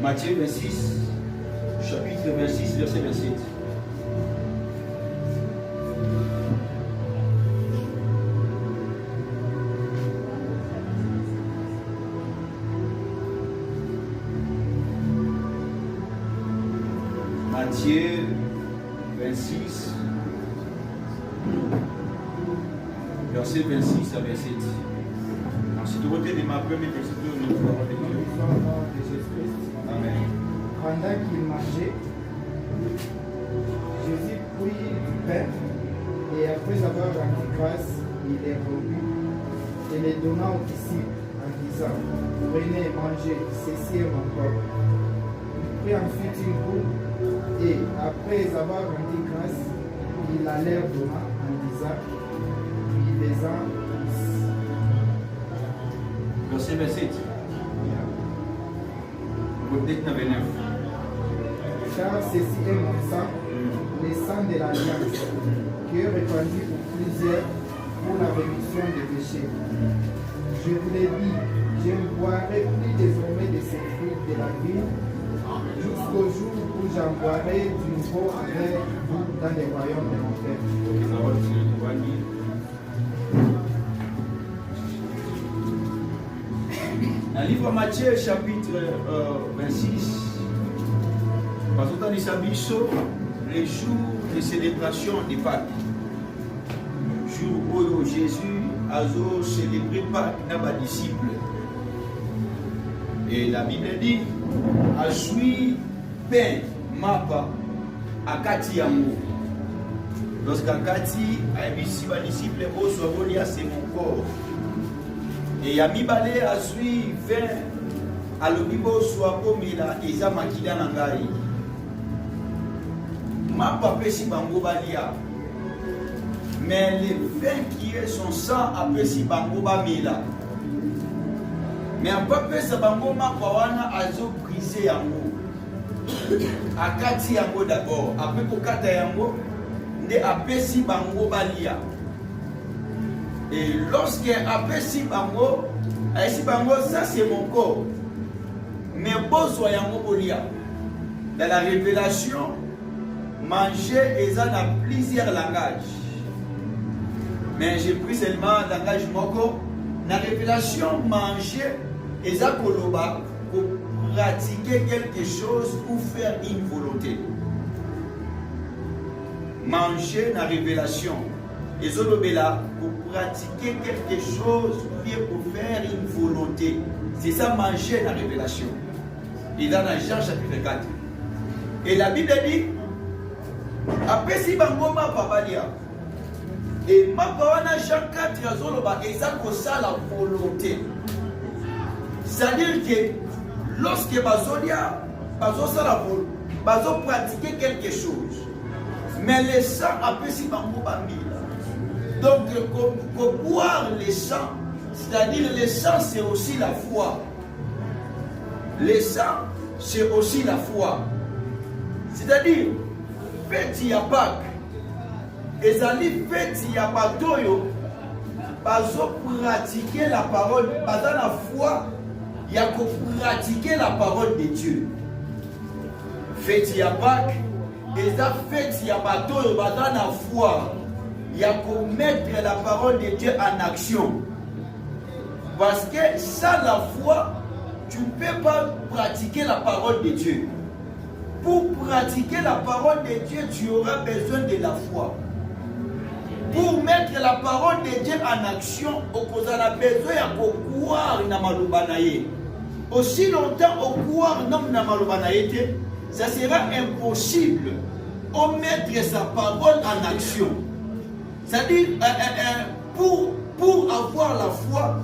Matthieu 26, chapitre 26, verset 27. Matthieu 26, verset 26 à 27. Ensuite, côté de ma première verset de notre parole de Dieu. Amen. Pendant qu'il mangeait, Jésus prit du pain et après avoir rendu grâce, il les rompit et les donna aux disciples en disant: Prenez et mangez, ceci est mon corps. Il prit ensuite une coupe et après avoir rendu grâce, il la leur donna en disant: Buvez-en tous. Verset 27. Côté 29. Car ceci est mon sang, le sang de l'alliance, qui est répandu pour plusieurs pour la rémission des péchés. Je vous l'ai dit, je ne boirai plus désormais de ces fruits de la vie, jusqu'au jour où j'en boirai du nouveau avec vous dans les royaumes de mon Père. Dans le livre de Matthieu, chapitre 26, parce que dans les jours de célébration de Pâques, jour où Jésus a célébré Pâques dans les disciples. Et la Bible dit, a joué pain, mapa, à Kati Yango. Lorsqu'à Kati, a mis les disciples, c'est mon corps. Et Yami Balé a suivi 20 à l'obibo soit comme il a Eza Makida Nangai. Ma papa si bango balia. Mais les 20 qui est son sang après si bango bamila. Mais un papa sa bango ma pawana azo brisé yango. Akati yango d'abord. Après pour kata yango, ne après si bango balia. Et lorsque après si bango, ça c'est mon corps. Mais bon soyons bolia. Dans la révélation, manger et ça dans plusieurs langages. Mais j'ai pris seulement le langage moko. Dans la révélation, manger et ça koloba pour pratiquer quelque chose ou faire une volonté. Manger dans la révélation. Et Zolobela, pour pratiquer quelque chose ou bien pour faire une volonté. C'est ça manger la révélation. Et dans Jean chapitre 4. Et la Bible dit, après si bango ma papalia, et ma pawana Jean 4 Zoloba, et ça que ça la volonté. C'est-à-dire que lorsque bazolia, bazo pratiquer quelque chose, mais le sang après si bango bamila. Donc, pour boire le sang, c'est-à-dire le sang, c'est aussi la foi. Le sang, c'est aussi la foi. C'est-à-dire, fête ya Pâques, ezali fête ya batoyo, bazo pratiquer la parole, baza la foi, ya ko pratiquer la parole de Dieu. Fête ya Pâques, eza fête ya batoyo, baza la foi. Il y a qu'à mettre la parole de Dieu en action. Parce que sans la foi, tu ne peux pas pratiquer la parole de Dieu. Pour pratiquer la parole de Dieu, tu auras besoin de la foi. Pour mettre la parole de Dieu en action, tu as besoin de croire dans Malubanaye. Aussi longtemps que croire dans Malubanaye, ça sera impossible de mettre sa parole en action. C'est-à-dire, pour avoir la foi,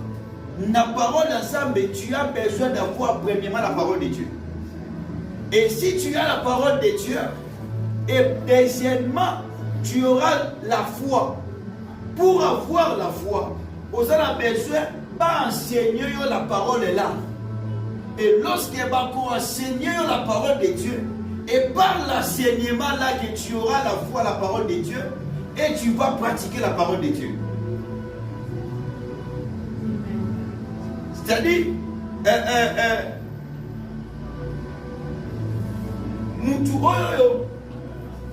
la parole ensemble, tu as besoin d'avoir premièrement la parole de Dieu. Et si tu as la parole de Dieu, et deuxièmement, tu auras la foi. Pour avoir la foi, vous avez besoin d'enseigner la parole là. Et lorsque vous enseignez la parole de Dieu, et par l'enseignement là que tu auras la foi, la parole de Dieu, et tu vas pratiquer la parole de Dieu. C'est-à-dire, mutu oyo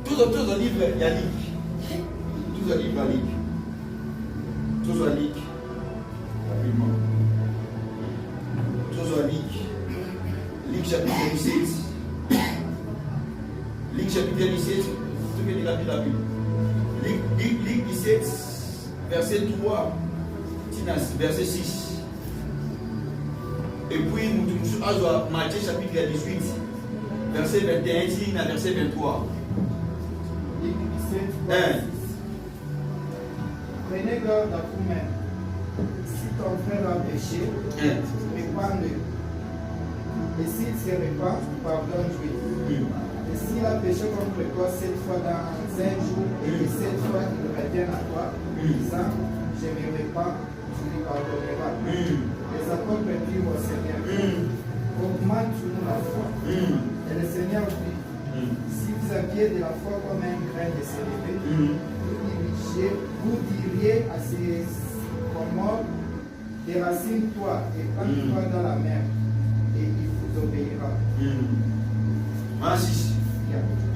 tozo livre ya ligue. Tozo livre ya ligue. Tozo ligue. Rapidement. Tozo ligue. Ligue chapitre 17. Ligue chapitre 17. Tout est rapide. Ligue 17, verset 3, verset 6. Et puis, nous avons Matthieu chapitre 18, verset 21 à verset 23. Ligue 17, 6. Prenez garde à vous-même. Si ton frère a péché, répands-le. Et s'il se répand, pardonne-lui. Et s'il a péché contre toi 7 fois dans 5 jours, et que 7 fois il revient à toi, disant, je me répands, tu lui pardonneras. Les apôtres dirent au Seigneur, augmente-nous la foi. Et le Seigneur dit, si vous aviez de la foi comme un grain de sélévé, vous diriez à ces comores, déracine-toi et plante-toi dans la mer, et il vous obéira.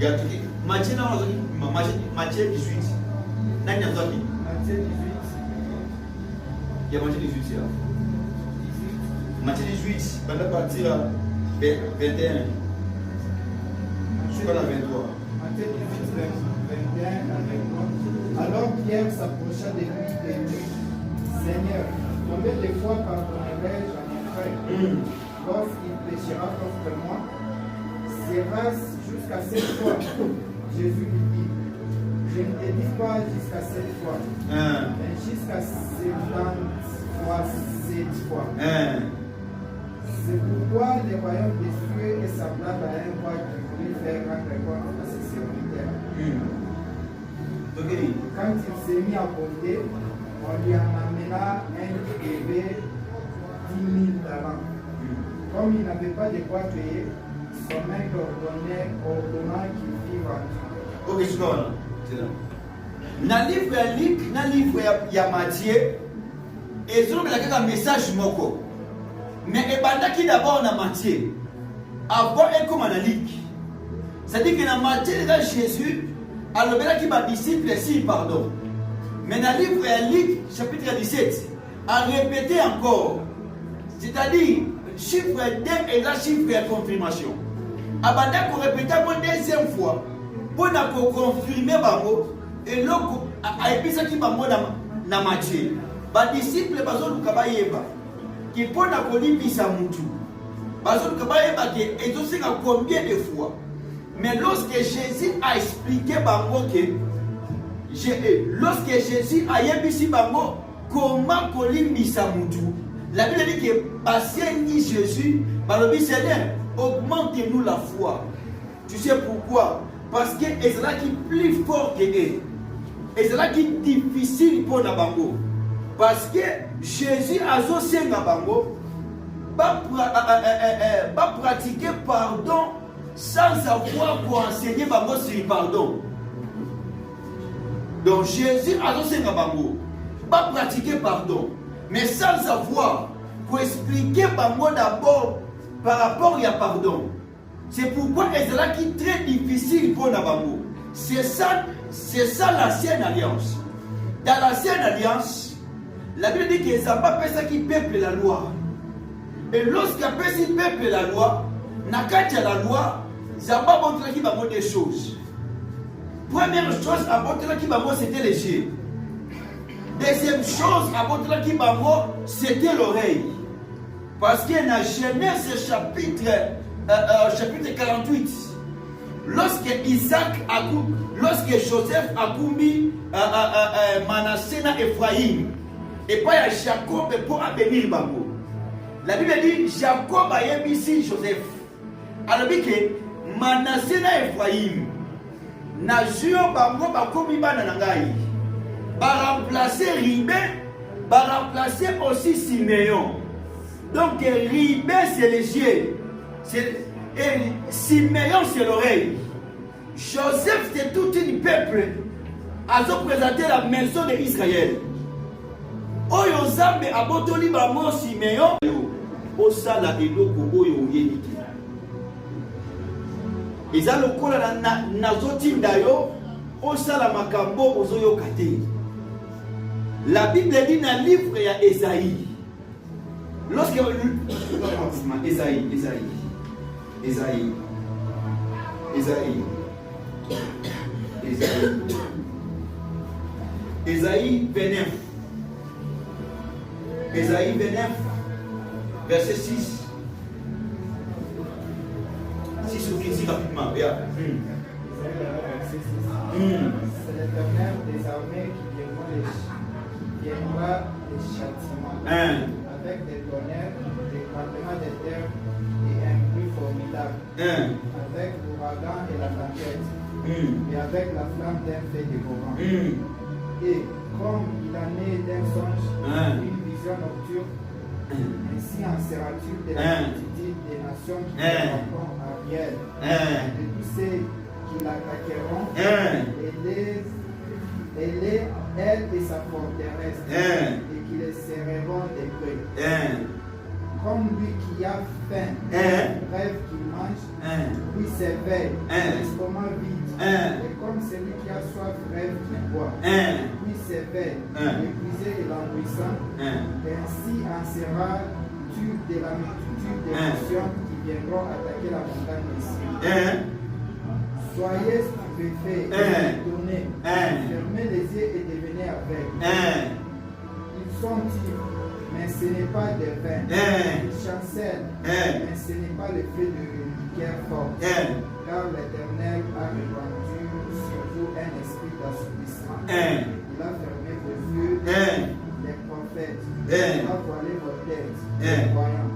Il y a Matthieu 18. Matthieu 18. Il y a Matthieu 18 là. Matthieu 18, pendant la partie 21. Jusqu'à la 23. Matthieu 18, 21 à 23. Alors Pierre s'approcha de lui et dit, Seigneur, combien de fois pardonnerai-je à mon frère lorsqu'il péchera contre moi? Sera-ce jusqu'à 7 fois? Jésus lui dit, je ne te dis pas jusqu'à 7 fois, mais jusqu'à 70 fois 7 fois. C'est pourquoi le royaume des cieux est semblable à un roi qui voulait faire rendre compte à ses serviteurs. Quand il s'est mis à compter, on lui en amena un qui devait 10 000 talents. Comme il n'avait pas de quoi payer, son maître ordonna qu'il fît vendre. Ok, je vois. C'est là. Dans le livre de Luc, dans le livre de Matthieu, ils ont un message moko. Mais il y a d'abord dans Matthieu, avant et comme dans Luc. C'est-à-dire que dans Matthieu, dans Jésus, alors il y a des disciples si pardon. Mais dans le livre de Luc, chapitre 17, a répété encore. C'est-à-dire, chiffre 2 et là, chiffre de confirmation. Avant de répéter une deuxième fois, pour confirmer bango, et là, à épicer qui bango dans Matthieu. Les disciples, qui pour la colibisa mutu. Et aussi combien de fois. Mais lorsque Jésus a expliqué bango que lorsque Jésus a yebisi bango comment colibisa mutu, la Bible dit que passé ni Jésus, par le Seigneur, augmente-nous la foi. Tu sais pourquoi? Parce que c'est là qui est plus fort que eux. Et c'est là qui est difficile pour la bango. Parce que Jésus a aussi un bango, va pratiquer pardon sans savoir pour enseigner bango sur le pardon. Donc Jésus a aussi un bango, va pratiquer pardon, mais sans savoir pour expliquer bango d'abord par rapport à pardon. C'est pourquoi c'est là qui est très difficile pour la bango. C'est ça l'ancienne alliance. Dans l'ancienne alliance, la Bible dit que ça n'a pas fait ça qui peuple la loi. Et lorsqu'il a fait qui peuple la loi, Nakatia la loi, ça n'a pas montré qu'il va montrer des choses. Première chose à montrer qu'il va montrer, c'était les yeux. Deuxième chose à montrer qu'il va montrer, c'était l'oreille. Parce que dans Genèse chapitre 48, lorsque Joseph a commis Manassé na Ephraïm, et pas à Jacob pour bénir bango. La Bible dit Jacob a yebisi Joseph. Alors dit que Manassé na Ephraïm na jio bango ba komi bana nangai. Ba remplacer Ribé, ba remplacer aussi Siméon. Donc Ribé c'est les yeux. Et Siméon c'est l'oreille. Joseph c'est tout un peuple. A représenté la maison d'Israël. Oyo Zambe abotoli bango Siméon osala eloko oyo oyebiki. eza lokola nazotinda yo osala makambo ozoyoka te. La Bible dit dans le livre il y a Ésaïe. Lorsque Ésaïe 29. Ésaïe 29, verset 6. 6 ou 15 rapidement. C'est l'Éternel des armées qui viendra les châtiments. Avec des tonnerres, des craquements de terre et un bruit formidable. Avec l'ouragan et la tempête. Et avec la flamme d'un feu dévorant. Et comme il en est d'un songe, une vision nocturne, ainsi en sera-t-il de la multitude des nations qui répondront à Ariel, de tous ceux qui l'attaqueront, elle et sa forteresse, et qui les serreront des près. Comme lui qui a faim, rêve qu'il mange, lui s'éveille, l'estomac vide. Et comme celui qui a soif rêve qu'il boit, lui s'éveille, épuisé et languissant. Ainsi en sera-tu de la multitude des nations qui viendront attaquer la montagne ici. Soyez stupéfaits et étonnés, fermez les yeux et devenez aveugles. Ils sont ivres, mais ce n'est pas de vin. Ils chancellent, mais ce n'est pas le fait de liqueur forte. Car l'Éternel a répandu sur vous un esprit d'assoupissement. Il a fermé vos yeux, les prophètes. Il a voilé vos têtes, les voyants.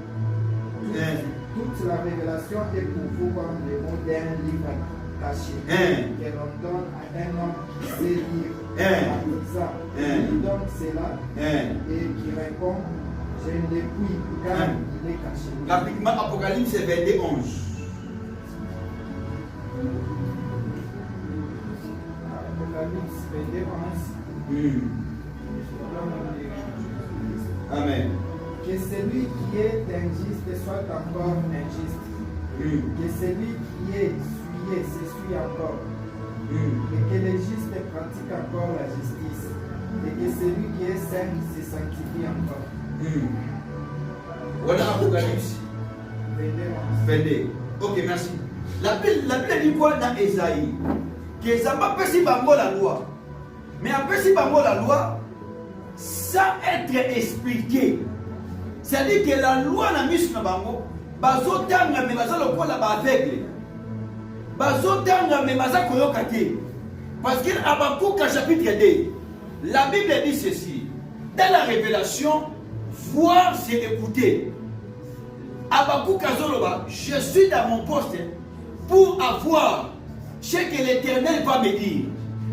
Toute la révélation est pour vous comme le mot d'un livre caché, que l'on donne à un homme qui sait lire, il donne cela et qui répond, je ne l'ai puis, car il est caché. Rapidement, Apocalypse 22, 11. Apocalypse 22, 11. Amen. Que celui qui est injuste soit encore injuste. Que celui qui est souillé s'essuie encore. Et que les justes pratiquent encore la justice. Et que celui qui est saint se sanctifie encore. Voilà Apocalypse 22. Ok, merci. La Bible dit quoi dans Ésaïe? Que ça m'a pas si bango la loi. Mais après si bango la loi, sans être expliqué. C'est-à-dire que la loi n'a mis sur le bango. Bazotanga mais baza lokola ba aveugle. Bazotanga mais baza koyokate. Parce que Habakkuk chapitre 2, la Bible dit ceci. Dans la révélation, voir c'est écouter. Habakkuk azoloba, je suis dans mon poste pour avoir ce que l'Éternel va me dire.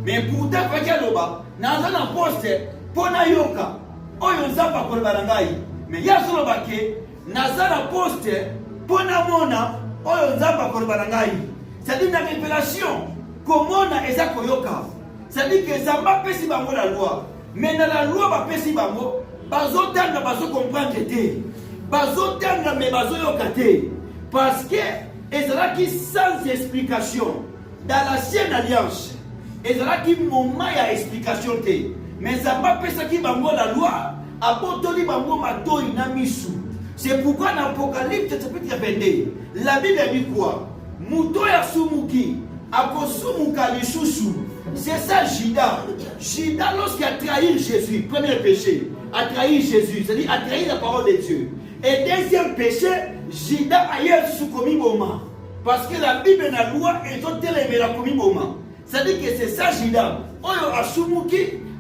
Mais pourtant Fakaloba, dans un poste pour nayoka, oyo nzamba koloba ngai. Mais yazoloba ke nazana poste pour namona oyo nzamba koloba ngai. C'est-à-dire la révélation comment na eza koyoka. C'est-à-dire que nzamba pesi bango la loi. Mais dans la loi ba pesi bango, bazotanga bazo comprendre te. Bazotanga mais bazoyoka te. Parce que ezala ki sans explication. Dans l'ancienne alliance, ezala ki moment ya explication te. Mais nzamba pesa ki bango la loi. Abotoli bango matoi na misu. C'est pourquoi dans l'Apocalypse chapitre 22, la Bible dit quoi? Muto ya sumuki, akosumuka lisusu. C'est ça Judas. Judas lorsqu'il a trahi Jésus, premier péché, a trahi Jésus, c'est-à-dire a trahi la parole de Dieu. Et deuxième péché, Judas a eu sous commis moment. Parce que la Bible et la loi est totalement la commis moment. C'est-à-dire que c'est ça Judas. Oyo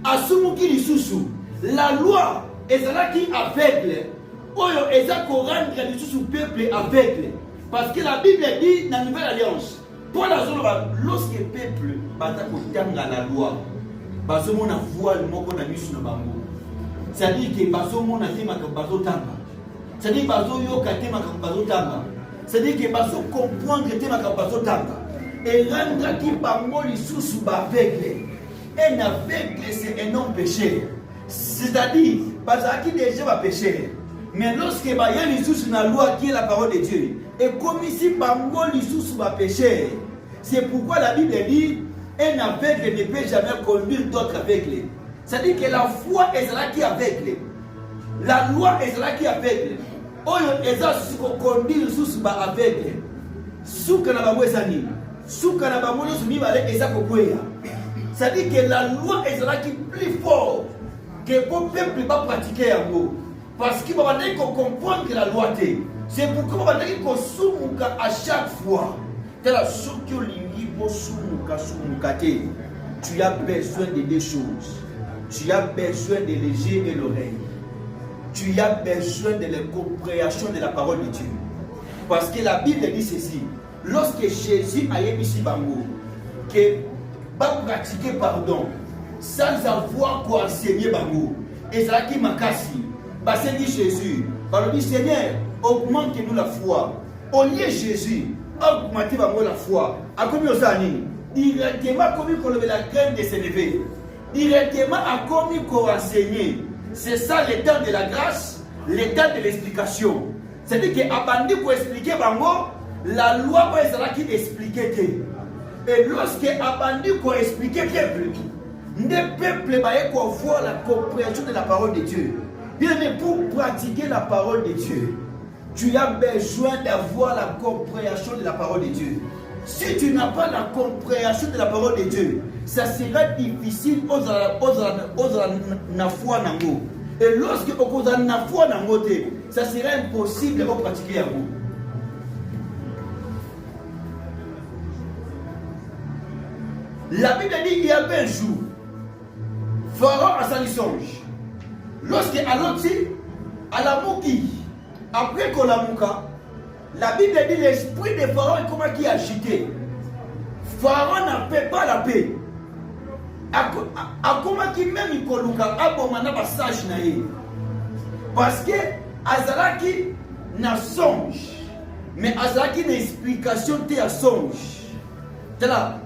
asumuki lisusu. La loi ezalaki aveugle, oyo ezako rendre lisusu peuple aveugle. Parce que la Bible dit dans la Nouvelle Alliance, pour la zone, lorsque le peuple batako tanga la loi, bazomona voile moko na misu na bango. C'est-à-dire que bazomona te makambo bazotanga. C'est-à-dire bazoyoka te makambo bazotanga. C'est-à-dire que bazo comprendre te makambo bazotanga. Et rendre ki bango lisusu ba aveugle. Un aveugle c'est un homme pécheur. C'est-à-dire, parce qu'il déjà va pécher. Mais lorsque il y a les sous la loi qui est la parole de Dieu, et comme ici, bango les sous va pécher, C'est pourquoi la Bible dit un aveugle ne peut jamais conduire d'autres aveugles. C'est-à-dire que la foi est là qui est aveugle. La loi est là qui est aveugle. Oyo eza siko conduire sous ba aveugle. Souka na bango ezani. Souka na bango nyonso mibale eza kokweya. C'est-à-dire que la loi est là qui est plus fort que le peuple va pratiquer yango. Parce qu'il va comprendre la loi. C'est pourquoi il va soumuka à chaque fois. Tu as besoin de deux choses. Tu as besoin de léger et l'oreille. Tu as besoin de la compréhension de la parole de Dieu. Parce que la Bible dit ceci. Lorsque Jésus a émis Bango, que va pratiquer pardon sans avoir quoi enseigner Bango, et ça qui m'a cassé, parce que Jésus, par le Seigneur, augmente-nous la foi. Au lieu de Jésus, augmentez la foi. A combien de années? Directement, comme il la graine de s'élever. Directement, à comme il faut enseigner. C'est ça le temps de la grâce, le temps de l'explication. C'est-à-dire qu'abandi pour expliquer Bango, la loi va être là qui expliquait. Et lorsque abandi pour expliquer peuple, le peuple va voir la compréhension de la parole de Dieu. Bien, mais pour pratiquer la parole de Dieu, tu as besoin d'avoir la compréhension de la parole de Dieu. Si tu n'as pas la compréhension de la parole de Dieu, ça sera difficile aux foi nango. Et lorsque aux foi nango, ça sera impossible de pratiquer à vous. La Bible dit qu'il y avait un jour, Pharaon a sa songe. Lorsque Aloti, à la Mouki, après qu'on la Mouka, la Bible dit l'esprit de Pharaon est comme qui est agité. Pharaon n'a pas la paix. A comment qui même il coluka abomana passage naïe. Parce que Azalaki n'a songe, mais Azalaki n'a explication te à songe. C'est là.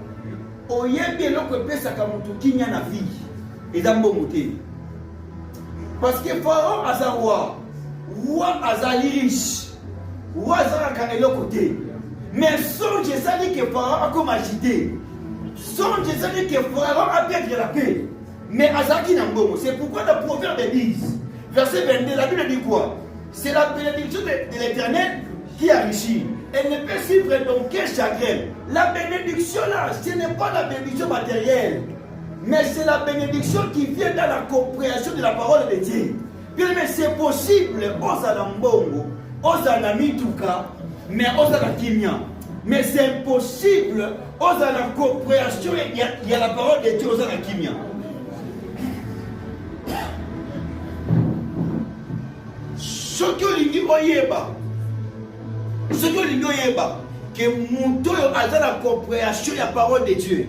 Oyembi eloko epesaka mutu kinya na vie eza mbongo te. Parce que Pharaon aza roi azali riche, roi azalaka eloko te. Mais songe ezali que Pharaon akoma agité. Songe ezali que Pharaon a perdre la paix. Mais azalaki na mbongo. C'est pourquoi dans Proverbe 10, verset 22, la Bible dit quoi? C'est la bénédiction de l'Éternel qui enrichit. Elle ne peut suivre donc qu'un chagrin. La bénédiction là, ce n'est pas la bénédiction matérielle, mais c'est la bénédiction qui vient dans la compréhension de la parole de Dieu. Bien, mais c'est possible, aux alambongo, aux alamituka, mais aux alamimia. Mais c'est impossible, aux la compréhension, il y a la parole de Dieu aux alamimia. Ce que l'on dit, ce que l'on dit, que Mouto a la compréhension de la parole de Dieu.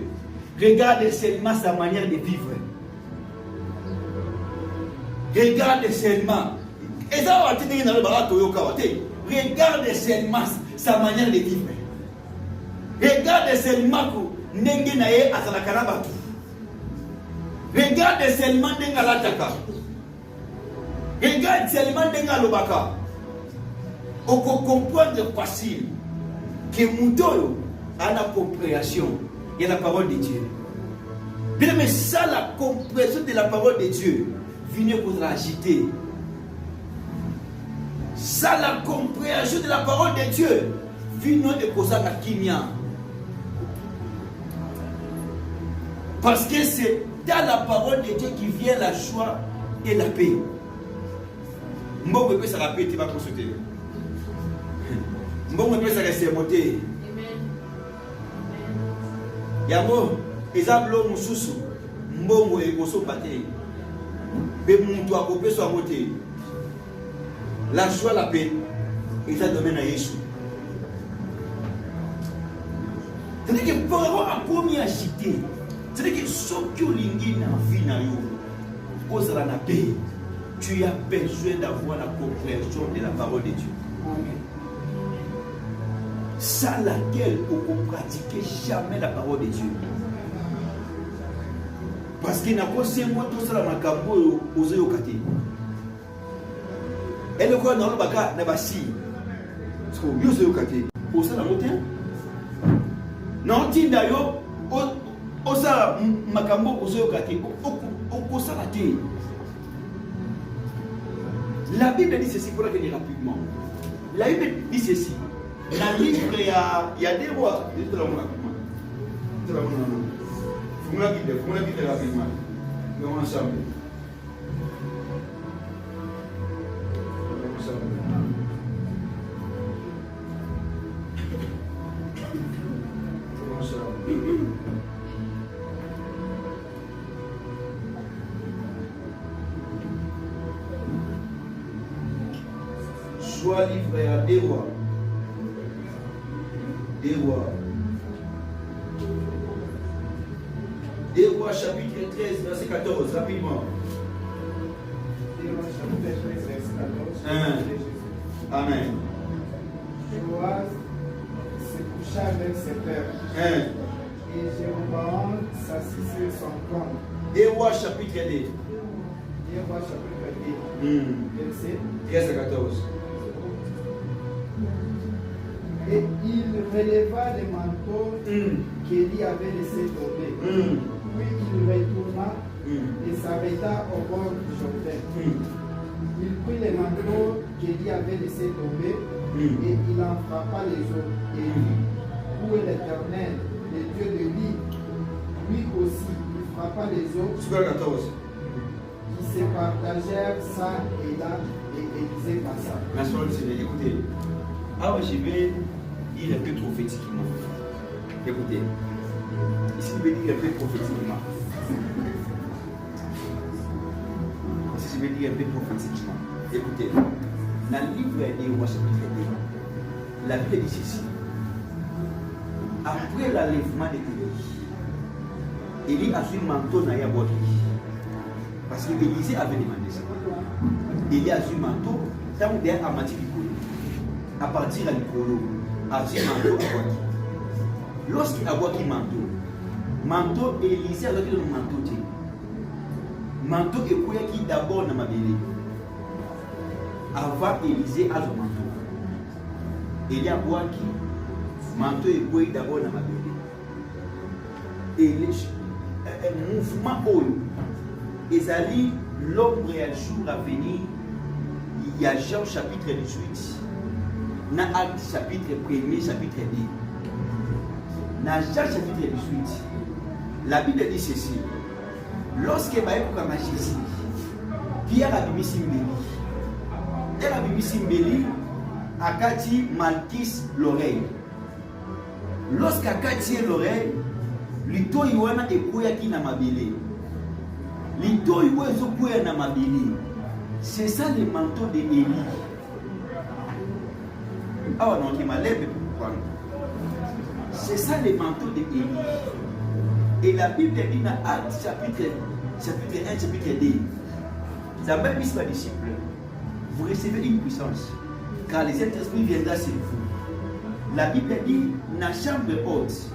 Regarde seulement sa manière de vivre. Regarde seulement. Regarde seulement sa manière de vivre. Regarde seulement que Nengenaye a la Karabatu. Regarde seulement Nengalataka. Regarde seulement Nengalobaka. On peut comprendre facile que Moutoyo a la compréhension de la parole de Dieu. Bien, mais ça, la compréhension de la parole de Dieu, venez pour l'agiter. Ça, la compréhension de la parole de Dieu, venez pour la kimia. Parce que c'est dans la parole de Dieu qui vient la joie et la paix. Moi, je peux ça la paix, tu vas consulter. Mbongo pesa reste moté. Yango ezablo mususu mbongo ekoso paté. Be muntu akopesa moté. La joie la paix est domaine à Jésus. C'est-à-dire que Pharaon a promis à agiter. C'est-à-dire que ce que l'ingine a vie na yo, osera na paix. Tu as besoin d'avoir la compréhension de la parole de Dieu. Amen. Sans laquelle on ne pratique jamais la parole de Dieu. Parce qu'il n'a pas ces mots tout ça dans le cambo aux yeux. Et le quoi dans le bac n'a pas si. Parce que aux yeux au ça la montée. Non, tinda yo, osa makambo ozoyoka te, okosala te. La Bible dit ceci, pour la dire rapidement. La Bible dit ceci. Dans le livre, il y a des rois. Faut la guider rapidement. Nous ensemble. Soit livré à des rois. Des rois. Des rois chapitre 13, verset 14, rapidement. Des rois chapitre 13, verset 14. Amen. Joas se coucha avec ses pères. Et Jéroboam s'assit sur son trône. Des rois chapitre 2. Des rois chapitre 2. Verset 13 à 14. Et il releva les manteaux qu'Élie avait laissés tomber. Puis il retourna et s'arrêta au bord du Jourdain. Il prit les manteaux qu'Élie avait laissés tomber et il en frappa les eaux. Et il dit, où est l'Éternel, le Dieu de Élie? Lui aussi, il frappa les eaux qui se partagèrent ça et là, et Élisée passa. Merci, écoutez. Alors je vais dire un peu prophétiquement. Écoutez. Ici, je vais dire un peu prophétiquement. Ici, je vais dire un peu prophétiquement. Écoutez. Dans le livre des rois chapitre 2, la Bible dit ceci. Après l'enlèvement d'Élie, Élie a su manteau dans Yabot. Parce que Élisée avait demandé ça. Élie a su manteau, tant que à Mati Likolo. À partir de Likolo, a su manteau à Waki. Lorsqu'il a Waki manteau, Élisée a dit le manteau. Manteau est pour qui d'abord dans ma belle. Avant Élisée a le manteau. Élie a Waki. Manteau est pour d'abord dans ma belle. Et le mouvement Oyo. Ezali l'ombre et le jour à venir, il y a Jean chapitre 18, na Acte chapitre 1er, chapitre 2. Dans Jean chapitre 18, la Bible dit ceci. Lorsque Jésus, Pierre a mis Simbeli. Elle a mis Simbeli à Kati Malkis l'oreille. Lorsqu'Akati l'oreille, l'ito Yohana et Koyaki na mabele. C'est ça le manteau d'Élie. Ah non, qui m'a levé pour prendre. C'est ça le manteau d'Élie. Et la Bible dit dans Actes chapitre 1, chapitre 2. Ça même mis par disciple. Vous recevez une puissance. Car les Saint-Esprit viendra sur vous. La Bible dit dans la chambre haute.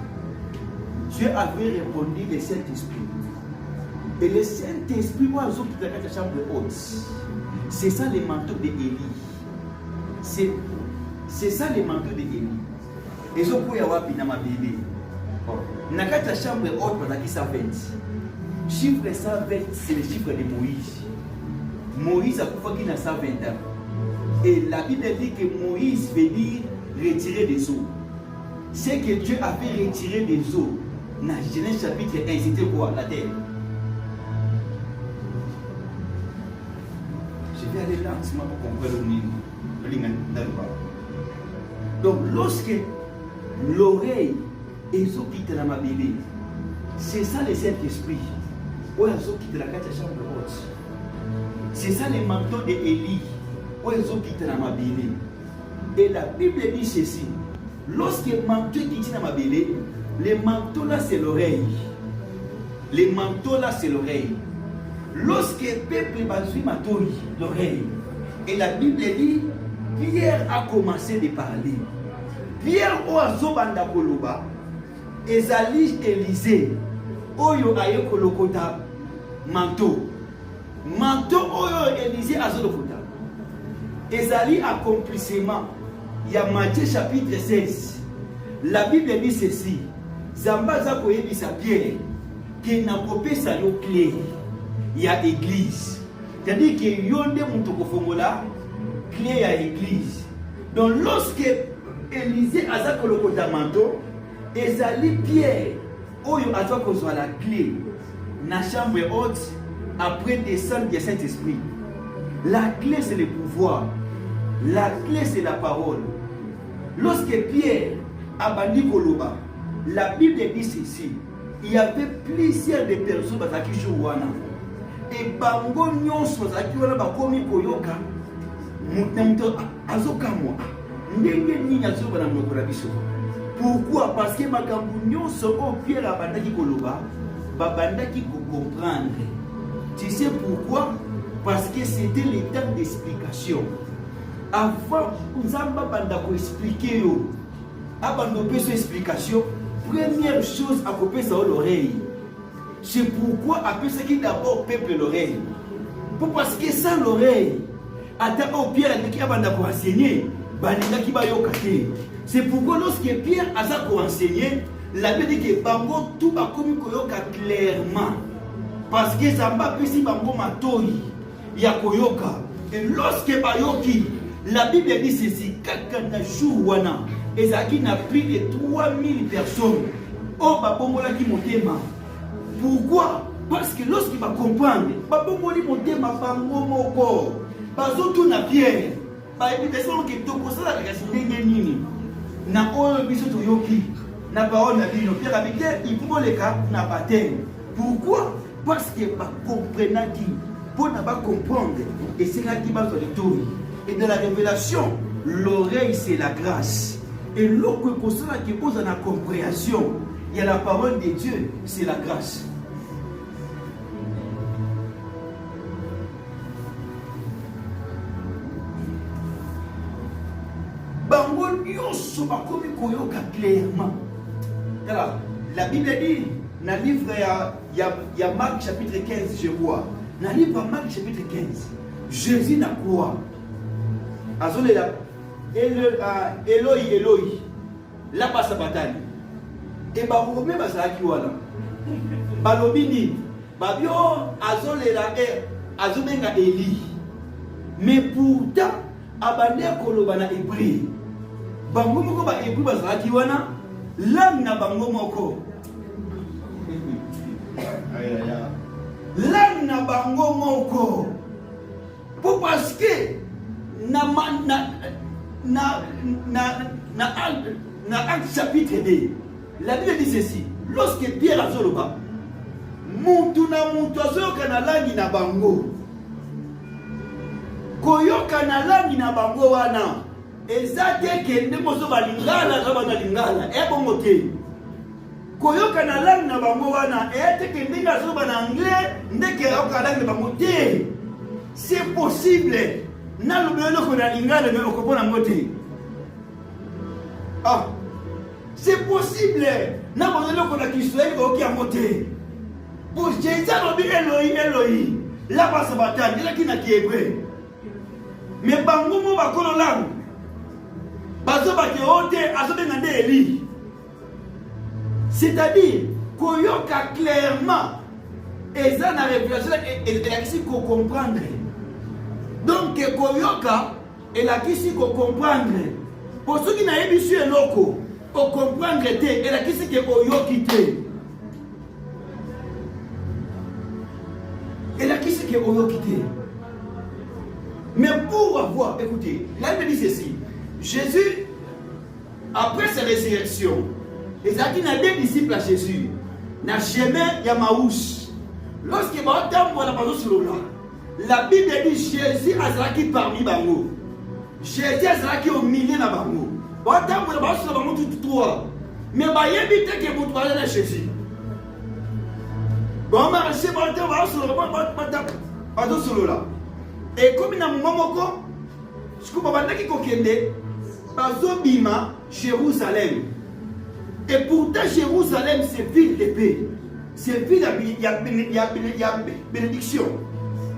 Dieu avait répondu le Saint-Esprit. Et le Saint-Esprit va dans la chambre haute. C'est ça le manteau d'Élie. C'est ça le manteau d'Élie. Et je peux y avoir une bébé. Dans la chambre haute, on a dit 120. Chiffre 120, c'est le chiffre de Moïse. Moïse a fait qu'il 120 ans. Et la Bible dit que Moïse veut dire retirer des eaux. C'est que Dieu avait retiré des eaux. Dans Genèse chapitre 1, c'était quoi? La terre. Je vais aller lentement pour comprendre le niveau. Donc, lorsque l'oreille est quitte la mabélé, c'est ça le Saint-Esprit. Où ils ont quitté la chambre haute. C'est ça le manteau d'Élie. Où ils ont quitté la mabélé. Et la Bible dit ceci. Lorsque le manteau quitte la mabélé, le manteau là c'est l'oreille. Le manteau là c'est l'oreille. Lorsque le peuple va suivre l'oreille, et la Bible dit, Pierre a commencé de parler. Pierre a zobanda koloba, ezali Élisée, oyo aye kolokota manteau. Manteau oyo Élisée a zolokota. Ezali accomplissement. Il y a Matthieu chapitre 16. La Bible dit ceci. Zamba za koyebisa Pierre que na kopesa yo clé ya église. C'est-à-dire que yonde mutu kofongola clé ya église. Donc lorsque Élisée aza kolokota manteau, ezali Pierre oyo aza kozwa la clé na chambre haute après descendre du Saint-Esprit. La clé c'est le pouvoir. La clé c'est la parole. Lorsque Pierre a bandi koloba, la Bible dit ceci. Il y avait plusieurs de personnes qui sont wana. Et bango nyonso zaki wana bakomi koyoka. Mutamto azokamwa. Ndenge nini azoba na mokora biso. Pourquoi? Parce que makambu nyonso o Pierre abandaki koloba, babandaki ko comprendre. Tu sais pourquoi? Parce que c'était le temps d'explication. Avant, Nzamba banda ko expliquer yo. Abando peso explication. Première chose à couper ça l'oreille. C'est pourquoi après ce qui d'abord peuple l'oreille. Parce que sans l'oreille, attends au Pierre qui a banda ko enseigner, baninga ki ba yokate. C'est pourquoi lorsque Pierre a ça ko enseigner, la Bible dit que bango tout ba komi koyoka clairement. Parce que Zamba pesi bango matoi ya koyoka. Et lorsque bayoki, la Bible dit ceci, kakana jour wana, ezaki na plus de 3000 personnes. Oh babongola ki motema. Pourquoi? Parce que lorsqu'il va comprendre, babongoli motema bango moko. Bazotu na Pierre. Ba invitation ki tokosala ka ndenge nini. Na oyo biso toyoki. Na parole na bino Pierre habité, il faut le cas na baptême. Pourquoi? Parce que ba comprenaki. Pour ne pas comprendre, et c'est là qui va se retourner. Et dans la révélation, l'oreille c'est la grâce. Et l'autre chose qui pose dans la compréhension, il y a la parole de Dieu, c'est la grâce. Bango nyonso bakomi koyoka clairement. Alors, la Bible dit, dans le livre il y a Marc chapitre 15, je vois. Dans le livre Marc chapitre 15, Jésus n'a quoi? Azolela, Eloi, Eloi, la passe bataille. Et Baromé Bazaki wala. Balobini, Babio, Azolela, Azomenga Eli. Mais pourtant, Abandé Kolobana Hébreu. Bango moko ba Hébreu Bazaki wana, l'âme na bango moko. L'âme na bango moko. Pour parce que na Acte chapitre 2, la Bible dit ceci. Lorsque Pierre a zoloba, muntu na muntu azoyoka na langi na bango. Koyoka na langi na bango wana. Ezate kende mozo balingala kaba na lingala. Ebongo te. Koyoka na langi na bango wana. Ete kende ngazoba na anglais. Ndeke yoka langi na bango te. C'est possible. Na lobelo ko na lingala me okopona ngote. Ah. C'est possible. Na lobelo ko na Kiswahili ko ki amote. Pour Jésus lobi Eloi Eloi. La passe bataille, il a qui na ki hébreu. Mais bango mo ba kono lang. Bazo ba ke ote azobe ngande Eli. C'est-à-dire koyoka clairement et ça na révélation et la qui ko comprendre. Donc koyoka et la qui ko comprendre. Pour ceux qui n'a pas su eloko, o comprendre te et la qui que oyoki te. Et la qui que oyoki te. Mais pour avoir, écoutez, là il me dit ceci. Jésus, après sa résurrection, les a deux disciples à Jésus. Dans le chemin, il y a Maouche. Lorsqu'il va attendre la parole sur la Bible dit Jésus a zaki parmi bango. Jésus a zaki au milieu de bango. Va attendre la parole sur bango tout trois. Mais il y a évité que vous parlez de Jésus. Bon, marché, va attendre sur là. Et comme il y a un moment, je ne sais pas qui est Bazobima, Jérusalem. Et pourtant, Jérusalem, c'est ville de paix. C'est ville, il y a bénédiction.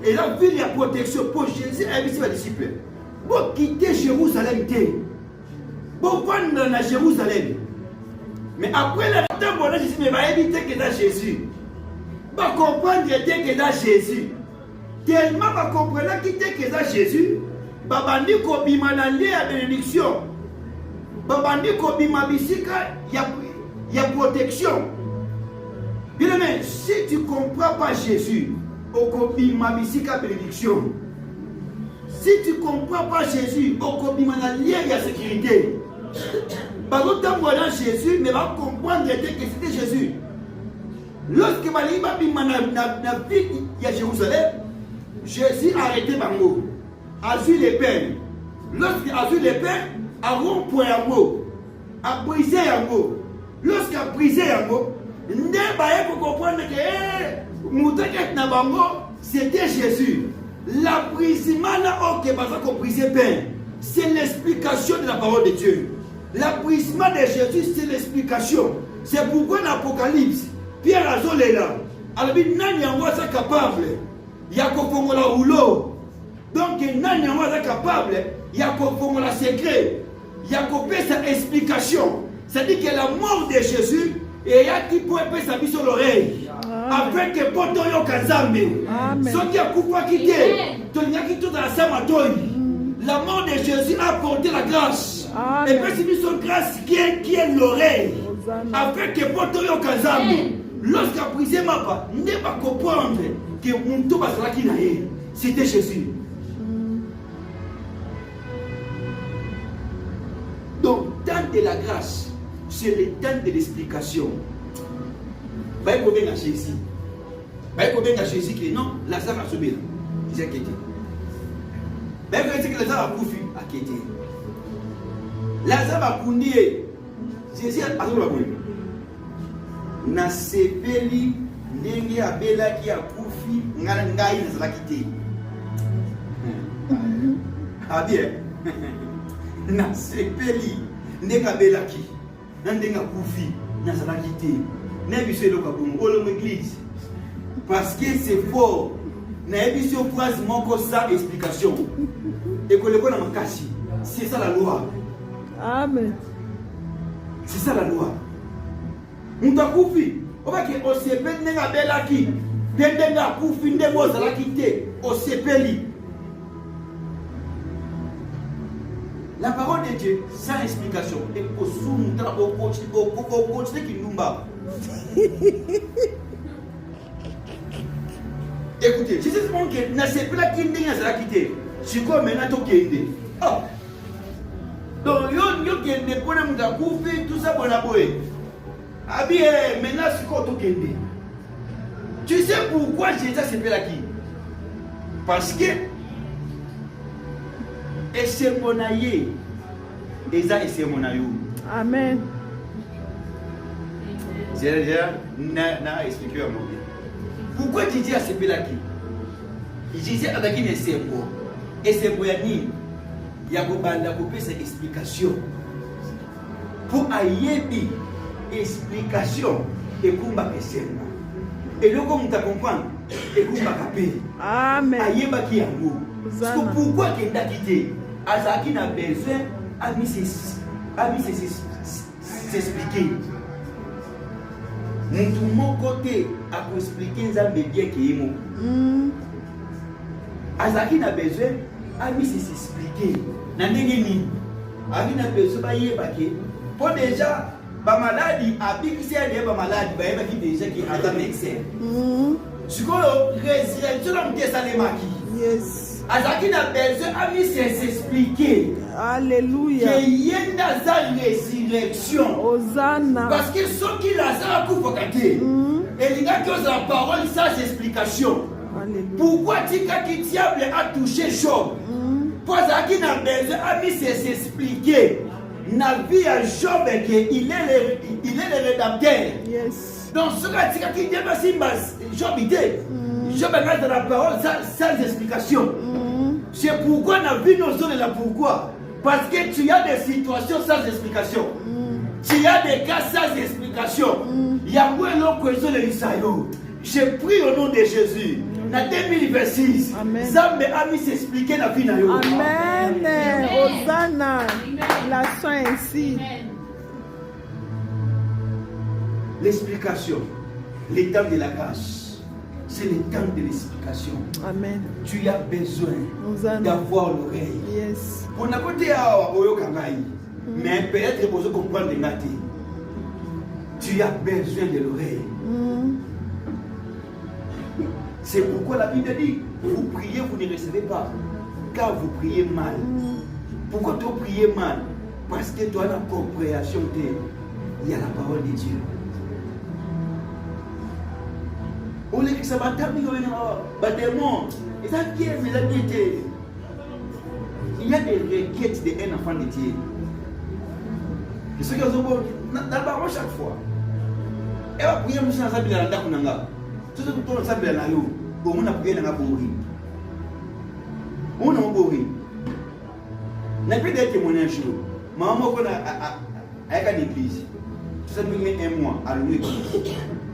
Et là, ville, il y a protection. Pour Jésus, et ses disciples. Pour quitter Jérusalem, pour prendre dans Jérusalem. Mais après le temps, on a dit, mais va éviter que dans Jésus. Va comprendre que dans Jésus. Tellement va comprendre que dans Jésus. Va bandi ko bima na lie ya bénédiction. Va bandi ko bima bisika ya protection. Bien aimé, si tu ne comprends pas Jésus, au bima bisika bénédiction. Si tu ne comprends pas Jésus, au bima na lie ya sécurité. Par contre, dans Jésus, mais va comprendre que c'était Jésus. Lorsque Maliba bima na ville ya Jérusalem, Jésus a arrêté Bango. A vu les peines. Lorsqu'il a vu les peines, a rompu un mot, a brisé un mot. Lorsqu'il a brisé un mot, ne pas pour comprendre que c'était Jésus. L'abrissement là, ok, parce qu'on brisait peine. C'est l'explication de la parole de Dieu. L'abrissement de Jésus, c'est l'explication. C'est pourquoi l'Apocalypse, Pierre Azol est là. Alors, il n'y a pas capable. Il y a qu'on la rouleau. Donc, il n'y a pas capable, il y a qu'on la secret, il y a qu'on peut sa explication. C'est-à-dire que la mort de Jésus, et il y a qui peut sa vie sur l'oreille. Afin que poto yo kazambe. Ce qui a coupé quitter, la mort de Jésus a apporté la grâce. Et puis c'est son grâce qui est l'oreille. Afin que poto yo kazambe. Lorsqu'il a brisé ma part, ne pas comprendre que mon tout va se la c'était Jésus. Donc, temps de la grâce, c'est le temps de l'explication. Il faut bien à Jésus. Il faut bien à Jésus que non, Lazare a sauvé. Il a quitté. Il faut dire que Lazare a coupé, a quitté. Lazare a coupé. Jésus a sauvé. Na sepeli ndenge abela ki a kufi ngana ngai na quitté. Ah bien. Na sepeli ndenge abelaki na ndenge akufi nazalaki te nayebi eloko bongo olomo église parce que c'est fort nayebi so phrase moko sans explication ekoleko na makasi. C'est ça la loi. Amen. C'est ça la loi. Mutu akufi obaki osepeli ndenge abelaki mpe ndenge akufi ndenge ozalaki te osepeli. La parole de Dieu, sans explication, et pour continuer qui nous bat. Écoutez, je sais que n'a pas la qui n'a quitté. Je suis comme maintenant tout qui ah. Donc yo qui ne pour nous couper tout ça pour la boue. Ah bien maintenant c'est quoi tout qui. Tu sais pourquoi Jésus s'appelle là qui? Parce que et c'est mon aïe. Et ça, c'est mon aïe. Amen. J'ai déjà expliqué à moi. Pourquoi Jésus a s'appelé là qui? Jésus a dit que c'est bon. Et c'est bon, il y a cette explication. Pour aïebi, explication, et kumba kesema. Et là, comme tu comprends, et kumba kapé. Amen. Aïeba qui a mot. Pourquoi qu'il a quitté? Azaki n'a besoin à s'expliquer. Tout mon côté à expliquer ça bien qui est mon. Azaki n'a besoin à s'expliquer. N'anengeni. Azaki n'a besoin à y évacuer. Pour déjà, ma maladie, à bixer les maladies, bah évacuer déjà qui a un excès. Ce qu'on résurrection on dit ça les maquis. Yes. Azaki n'a besoin à s'expliquer. Alléluia. Qu'il y ait une résurrection. Hosanna. Parce que ceux qui la savent pour et il y a que la parole sans explication. Alléluia. Pourquoi tu que le diable a touché Job? Parce qu'il n'a besoin à s'expliquer. N'a vie à Job qu'il est le rédempteur. Yes. Donc ce qui dit Job était. Job a dans la parole sans explication. C'est pourquoi on a vu nos zones là. Pourquoi? Parce que tu as des situations sans explication. Tu as des cas sans explication. Il y a moins de cohésion de l'Israël. Je prie au nom de Jésus. Dans 2026, Zambe a mis s'expliquer la vie. Amen. Hosanna. La soin ainsi. l'explication, le temps de la grâce, c'est le temps de l'explication. Amen. Tu as besoin Hosanna. d'avoir l'oreille. Yes. Pour n'a côté mais peut-être pour comprendre les maths. Tu as besoin de l'oreille. C'est pourquoi la Bible dit, vous priez, vous ne recevez pas, car vous priez mal. Pourquoi tu priez mal? Parce que tu as la compréhension il y a la parole de Dieu. On est que ça va t'amener il y a des requêtes d'un enfant de Dieu. Et ceux qui ont dans la parole chaque fois. Et va prier monsieur dans sa Bible dans Kunanga. Tout ce que tu as dans la yo, on a prié dans la bourri. On a bourri. N'a pas des témoignages. Maman qu'on a avec l'église. Tout ça nous met un mois à louer.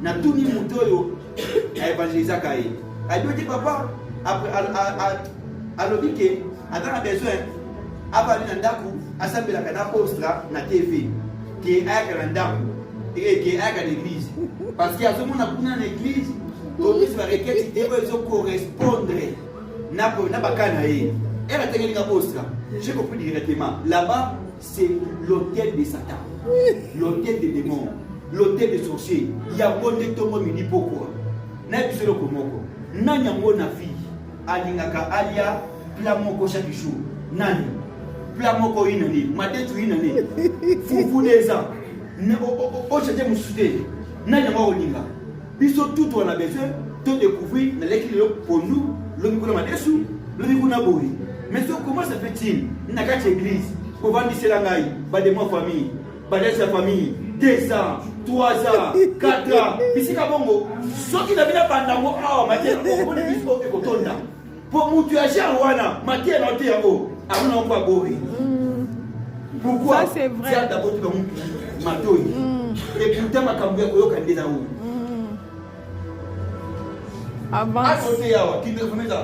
N'a tout mis mon toyo à évangéliser Kaye. A dit papa après à l'obité, attends a besoin après l'andaku à s'appeler la canapa postra na TV qui est à l'andaku et qui est à l'église parce qu'il y a ce monde à l'église pour que la requête doit correspondre na bakana et la technique postra. J'ai compris directement. Là-bas, c'est l'hôtel de Satan, l'hôtel des démons, l'hôtel des sorciers. Il y a un de tomo mini pourquoi. N'a pas le komoko. Nanya mona fille. Alingaka alia plamoko chaque jour. Nani. Plamoko inani. Madetu inani. Fufu neza. Ochaje musude. Nanya mwa olinga. Biso tout on a besoin de découvrir dans l'équilibre pour nous. Le micro madesu. Le micro naboui. Mais comment ça fait-il? N'a qu'à l'église. Pour vendre des langailles. Pas de ma famille. Pas de sa famille. 2 ans, 3 ans, 4 ans. Ici, Kabongo, ceux qui n'ont pas pendant ah, Mathieu, on est plus fort que Kotonda. Pour nous, tu as déjà Wana, Mathieu, on est en haut. Ah, on n'a pas bourré. Pourquoi? Ça, c'est vrai. C'est d'abord tu vas Matoy. Et pourtant, ma cambouille, on est candidat où? Avance. À côté, qui te fait ça?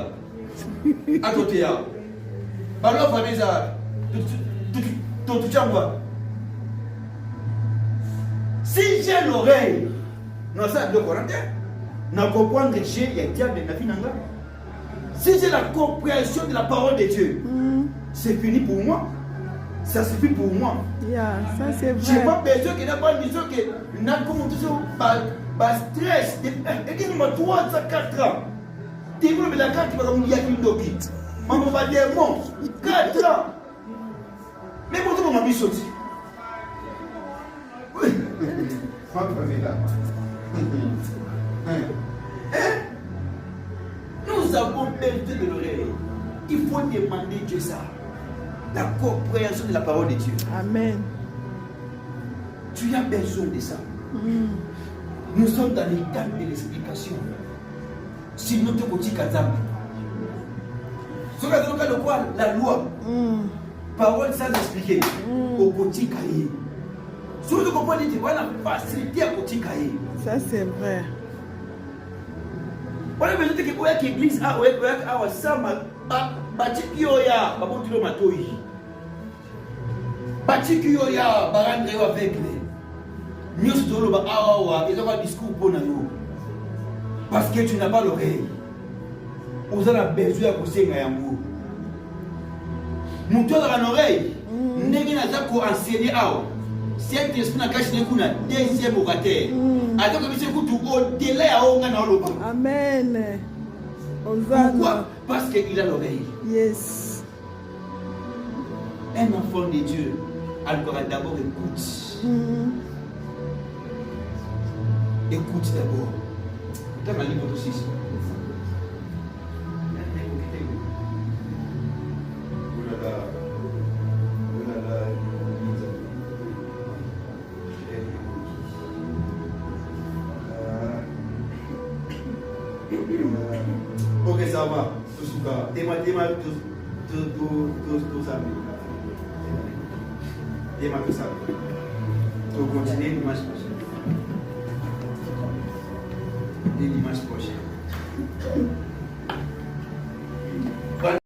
À côté, alors, famille, ça. Tout chamba. Si j'ai l'oreille, non, ça de Corentin, n'a comprendre que j'ai il y a diable de la vie. Si j'ai la compréhension de la parole de Dieu, c'est fini pour moi. Ça suffit pour moi. Yeah, ça c'est vrai. Je n'ai pas besoin qu'il n'y ait pas de vision que n'a comme toujours pas stress. Et qu'il m'a 3 à 4 ans. Tu veux la carte, tu vas me dire qu'il doit quitter. On va dire bon, 4 ans. Mais pourquoi on m'a mis sorti? Nous avons perdu de l'oreille. Il faut demander Dieu ça. La compréhension de la parole de Dieu. Amen. Tu as besoin de ça. Nous sommes dans l'état de l'explication. Sinon, tu peux dire ce que tu quoi? La loi. Parole sans expliquer. Au petit cahier. Si vous comprenez, tu vois la facilité à petit cahier. Ça c'est vrai. On a besoin de que l'église a sama batikoya babotilo matoi. Batikoya barandre avec les. Nous sommes là awa ils ont un discours pour nous. Parce que tu n'as pas l'oreille. Vous avez besoin de vous engager. Nous avons l'oreille. Nous avons enseigné awa. Cet esprit n'a caché kuna deuxième orateur. Attends que monsieur Koutou au-delà à onga na loba. Amen. Hosanna. Pourquoi? Parce qu'il a l'oreille. Yes. Un enfant de Dieu, alors d'abord écoute. Écoute d'abord. T'as ma livre aussi. Ok, ça va. Téma, tout ça. Téma, tout ça. Tu continues dimanche prochain. Dimanche prochain.